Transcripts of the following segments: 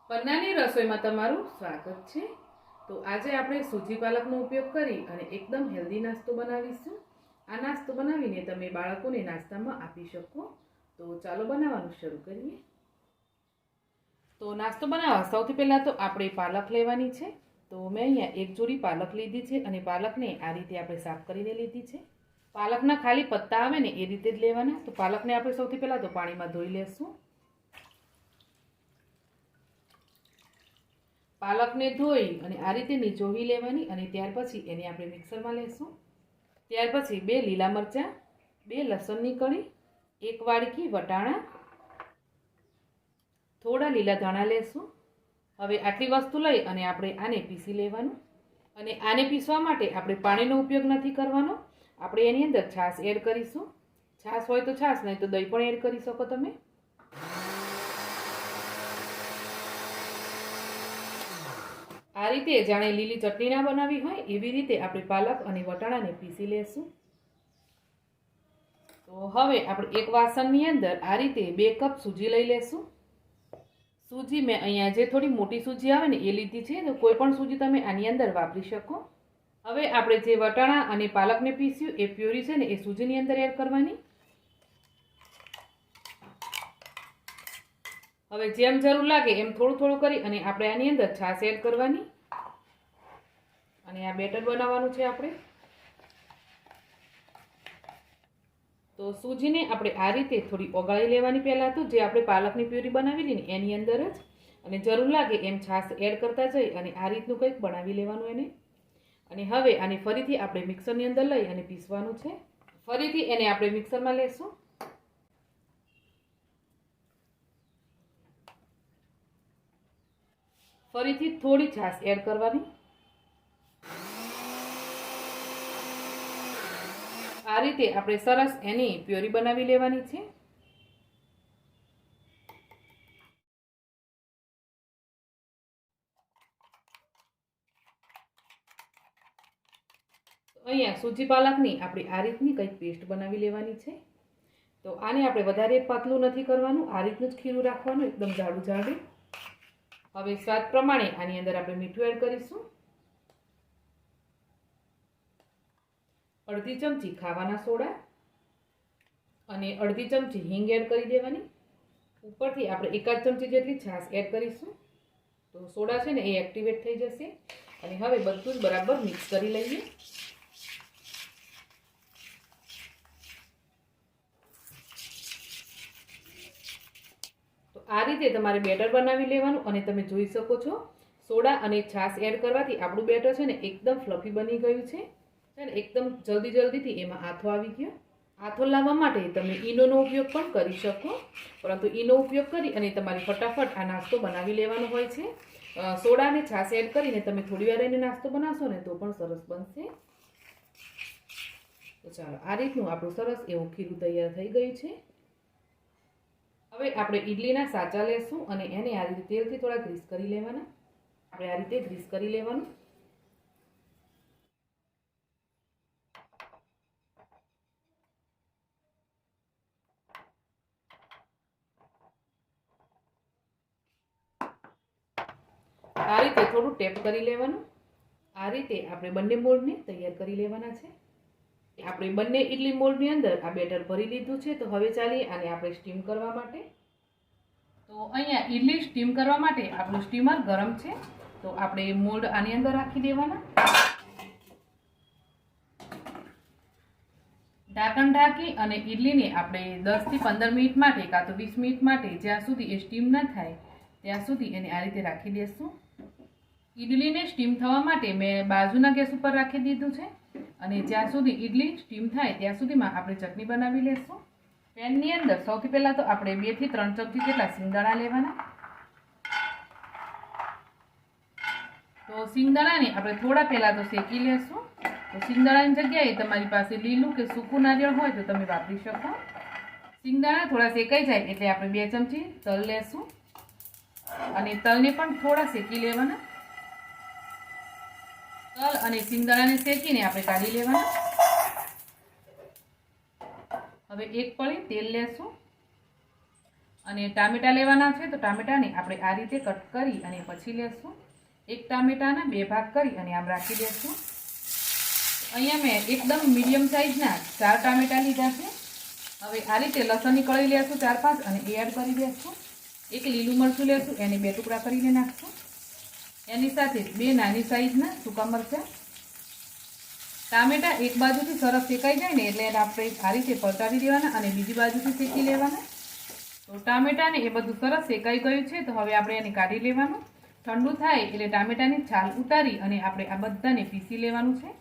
પન્નાની રસોઈમાં તમારું સ્વાગત છે। તો આજે આપણે સૂજી પાલકનો ઉપયોગ કરી અને એકદમ હેલ્ધી નાસ્તો બનાવીશું। આ નાસ્તો બનાવીને તમે બાળકોને નાસ્તામાં આપી શકો। તો ચાલો બનાવવાનું શરૂ કરીએ। તો નાસ્તો બનાવવા સૌથી પહેલાં તો આપણે પાલક લેવાની છે। તો મેં અહીંયા એક જોડી પાલક લીધી છે અને પાલકને આ રીતે આપણે સાફ કરીને લીધી છે। પાલકના ખાલી પત્તા આવે ને એ રીતે જ લેવાના। તો પાલકને આપણે સૌથી પહેલાં તો પાણીમાં ધોઈ લેશું। પાલકને ધોઈ અને આ રીતે નીચોવી લેવાની અને ત્યાર પછી એને આપણે મિક્સરમાં લેશું। ત્યાર પછી 2 લીલા મરચાં, 2 લસણની કળી, 1 વાડકી વટાણા, થોડા લીલા ધાણા લેશું। હવે આટલી વસ્તુ લઈ અને આપણે આને પીસી લેવાનું। અને આને પીસવા માટે આપણે પાણીનો ઉપયોગ નથી કરવાનો, આપણે એની અંદર છાશ એડ કરીશું। છાશ હોય તો છાશ, નહીં તો દહીં પણ એડ કરી શકો તમે। આ રીતે જાણે લીલી ચટણી ના બનાવી હોય એવી રીતે આપણે પાલક અને વટાણાને પીસી લેશું। તો હવે આપણે એક વાસણની અંદર આ રીતે 2 કપ સૂજી લઈ લેશું। સૂજી મેં અહીંયા જે થોડી મોટી સૂજી આવે ને એ લીધી છે। તો કોઈ પણ સૂજી તમે આની અંદર વાપરી શકો। હવે આપણે જે વટાણા અને પાલકને પીસ્યું એ પ્યુરી છે ને એ સૂજીની અંદર એડ કરવાની। હવે જેમ જરૂર લાગે એમ થોડું થોડું કરી અને આપણે આની અંદર છાશ એડ કરવાની અને આ બેટર બનાવવાનું છે આપણે। તો સૂજીને આપણે આ રીતે થોડી ઓગાળી લેવાની પહેલાં તો, જે આપણે પાલકની પ્યુરી બનાવેલી ને એની અંદર જ, અને જરૂર લાગે એમ છાશ એડ કરતા જઈ અને આ રીતનું કંઈક બનાવી લેવાનું એને। અને હવે આને ફરીથી આપણે મિક્સરની અંદર લઈ અને પીસવાનું છે। ફરીથી એને આપણે મિક્સરમાં લેશું। ફરીથી થોડી છાશ એડ કરવાની। આ રીતે આપણે સરસ એની પ્યોરી બનાવી લેવાની છે। અહીંયા સૂજી પાલકની આપણે આ રીતની કંઈક પેસ્ટ બનાવી લેવાની છે। તો આને આપણે વધારે પાતળું નથી કરવાનું, આ રીતનું જ ખીરું રાખવાનું, એકદમ જાડું જાડું। હવે સ્વાદ પ્રમાણે આની અંદર આપણે મીઠું એડ કરીશું। અડધી ચમચી ખાવાના સોડા અને અડધી ચમચી હિંગ એડ કરી દેવાની। ઉપરથી આપણે 1 ચમચી જેટલી છાશ એડ કરીશું। તો સોડા છે ને એ એક્ટિવેટ થઈ જશે। અને હવે બધું જ બરાબર મિક્સ કરી લઈએ। તો આ રીતે તમારે બેટર બનાવી લેવાનું અને તમે જોઈ શકો છો સોડા અને છાશ એડ કરવાથી આપણું બેટર છે ને એકદમ ફ્લફી બની ગયું છે। એકદમ જલ્દીથી એમાં આથો આવી ગયો। આથો લાવવા માટે તમે ઈનોનો ઉપયોગ પણ કરી શકો, પરંતુ ઈનો ઉપયોગ કરી અને તમારે ફટાફટ આ નાસ્તો બનાવી લેવાનો હોય છે। સોડા અને છાશ એડ કરીને તમે થોડી વાર એને નાસ્તો બનાવશો ને તો પણ સરસ બનશે। તો ચાલો, આ રીતનું આપણું સરસ એવું ખીરું તૈયાર થઈ ગયું છે। હવે આપણે ઈડલીના સાચા લેશું અને એને આ રીતે તેલથી થોડા ગ્રીસ કરી લેવાના। આપણે આ રીતે ગ્રીસ કરી લેવાનું। આ રીતે થોડું ટેપ કરી લેવાનું। આ રીતે આપણે બંને મોલ્ડને તૈયાર કરી લેવાના છે। આપણે બંને ઇડલી મોલ્ડની અંદર આ બેટર ભરી લીધું છે। તો હવે ચાલીએ આને આપણે સ્ટીમ કરવા માટે। તો અહીંયા ઇડલી સ્ટીમ કરવા માટે આપણું સ્ટીમર ગરમ છે। તો આપણે મોલ્ડ આની અંદર રાખી દેવાના। ઢાંકણ ઢાંકી અને ઇડલીને આપણે 10 થી 15 મિનિટ માટે કાં તો 20 મિનિટ માટે, જ્યાં સુધી એ સ્ટીમ ન થાય ત્યાં સુધી એને આ રીતે રાખી દેશું। ઇડલીને સ્ટીમ થવા માટે મેં બાજુના ગેસ ઉપર રાખી દીધું છે અને જ્યાં સુધી ઇડલી સ્ટીમ થાય ત્યાં સુધીમાં આપણે ચટણી બનાવી લેશું। પેનની અંદર સૌથી પહેલાં તો આપણે 2 થી 3 ચમચી જેટલા સિંગદાણા લેવાના। તો સિંગદાણાને આપણે થોડા પહેલાં તો શેકી લેશું। તો સિંગદાણાની જગ્યાએ તમારી પાસે લીલું કે સૂકું નારિયેળ હોય તો તમે વાપરી શકો। સિંગદાણા થોડા શેકાઈ જાય એટલે આપણે 2 ચમચી તલ લેશું અને તલને પણ થોડા શેકી લેવાના। તલ અને સિંગદાણાને શેકીને આપણે કાઢી લેવાના। હવે 1 પળી તેલ લેશું અને ટામેટાં લેવાના છે. તો ટામેટાને આપણે આ રીતે કટ કરી અને પછી લેશું. એક ટામેટાના 2 ભાગ કરી અને આમ રાખી દેશું. અહીંયા મેં એકદમ મીડિયમ સાઇઝના 4 ટામેટાં લીધા છે. હવે આ રીતે લસણની કળી લેશું 4-5 અને એ એડ કરી દેશું. એક લીલું મરચું લેશું, એને 2 ટુકડા કરીને નાખશું. એની સાથે 2 નાની સાઇઝના સૂકા મરચાં. ટામેટાં એક બાજુથી સરસ શેકાઈ જાય ને એટલે આપણે આ રીતે પલટાવી દેવાના અને બીજી બાજુથી શેકી લેવાના. તો ટામેટાને એ બધું સરસ શેકાઈ ગયું છે. તો હવે આપણે એને કાઢી લેવાનું. ઠંડુ થાય એટલે ટામેટાની છાલ ઉતારી અને આપણે આ બધાને પીસી લેવાનું છે.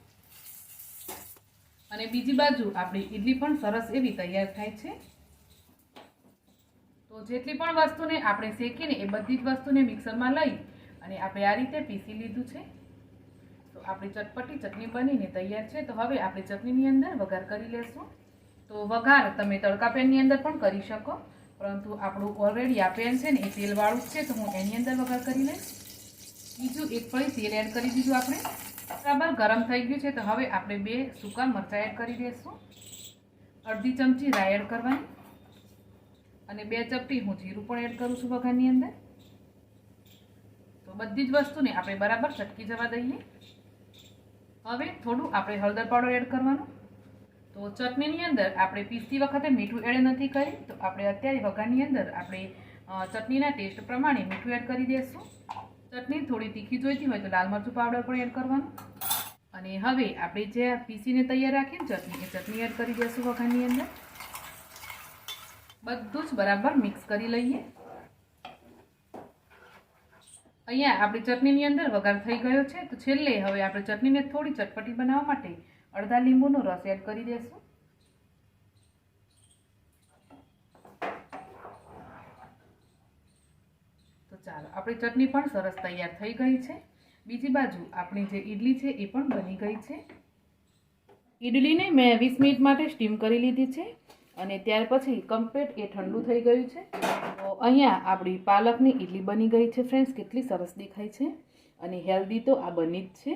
અને બીજી બાજુ આપણી ઈડલી પણ સરસ એવી તૈયાર થાય છે. તો જેટલી પણ વસ્તુને આપણે શેકીને એ બધી જ વસ્તુને મિક્સરમાં લઈ અને આપણે આ રીતે પીસી લીધું છે. તો આપણી ચટપટી ચટણી બનીને તૈયાર છે. તો હવે આપણે ચટણીની અંદર વઘાર કરી લેશું. તો વઘાર તમે તડકા પેનની અંદર પણ કરી શકો, પરંતુ આપણું ઓલરેડી આ પેન છે ને એ તેલવાળું જ છે, તો હું એની અંદર વઘાર કરી લઈશ. બીજું એક પળી તેલ એડ કરી દીધું આપણે. બરાબર ગરમ થઈ ગયું છે. તો હવે આપણે 2 સૂકા મરચાં એડ કરી દઈશું. અડધી ચમચી રાઈ એડ કરવાની અને 2 ચપટી હું જીરું પણ એડ કરું છું વઘારની અંદર. તો બધી જ વસ્તુને આપણે બરાબર ચટકી જવા દઈએ. હવે થોડું આપણે હળદર પાવડર એડ કરવાનું. તો ચટણીની અંદર આપણે પીસતી વખતે મીઠું એડ નથી કરી, તો આપણે અત્યારે વઘારની અંદર આપણે ચટણીના ટેસ્ટ પ્રમાણે મીઠું એડ કરી દઈશું. ચટણી થોડી તીખી જોઈતી હોય તો લાલ મરચું પાવડર પણ એડ કરવાનું. અને હવે આપણે જે પીસીને તૈયાર રાખીને ચટણી, એ ચટણી એડ કરી દઈશું વઘારની અંદર. બધું જ બરાબર મિક્સ કરી લઈએ. અહીંયા આપણી ચટણીની અંદર વઘાર થઈ ગયો છે. તો છેલ્લે હવે આપણે ચટણીને થોડી ચટપટી બનાવવા માટે અડધા લીંબુનો રસ એડ કરી દઈશું. તો ચાલો, આપણી ચટણી પણ સરસ તૈયાર થઈ ગઈ છે. બીજી બાજુ આપણી જે ઈડલી છે એ પણ બની ગઈ છે. ઈડલીને મેં 20 મિનિટ માટે સ્ટીમ કરી લીધી છે અને ત્યાર પછી કમ્પ્લીટ એ ઠંડુ થઈ ગયું છે. તો અહીંયા આપણી પાલકની ઈડલી બની ગઈ છે ફ્રેન્ડ્સ. કેટલી સરસ દેખાય છે અને હેલ્ધી તો આ બની જ છે.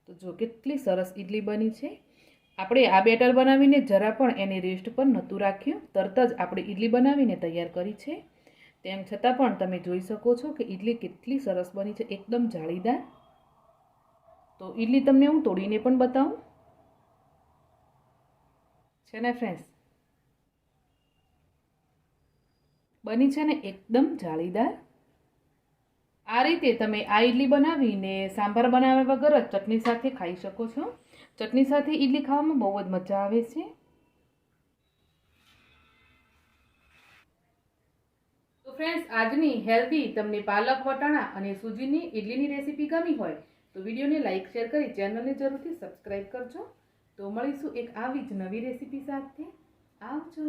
તો જો કેટલી સરસ ઈડલી બની છે. આપણે આ બેટર બનાવીને જરા પણ એની રેસ્ટ પર નહોતું રાખ્યું, તરત જ આપણે ઈડલી બનાવીને તૈયાર કરી છે. તેમ છતાં પણ તમે જોઈ શકો છો કે ઈડલી કેટલી સરસ બની છે, એકદમ જાળીદાર. તો ઈડલી તમને હું તોડીને પણ બતાવું છે ને ફ્રેન્ડ્સ. બની છે ને એકદમ જાળીદાર. આ રીતે તમે આ ઈડલી બનાવીને સાંભાર બનાવ્યા વગર જ ચટણી સાથે ખાઈ શકો છો. ચટણી સાથે ઈડલી ખાવામાં બહુ જ મજા આવે છે. તો ફ્રેન્ડ્સ, આજની હેલ્ધી તમને પાલક, વટાણા અને સૂજીની ઈડલીની રેસીપી ગમી હોય તો વિડીયોને લાઇક, શેર કરી ચેનલને જરૂરથી સબસ્ક્રાઈબ કરજો. તો મળીશું એક આવી જ નવી રેસીપી સાથે. આવજો.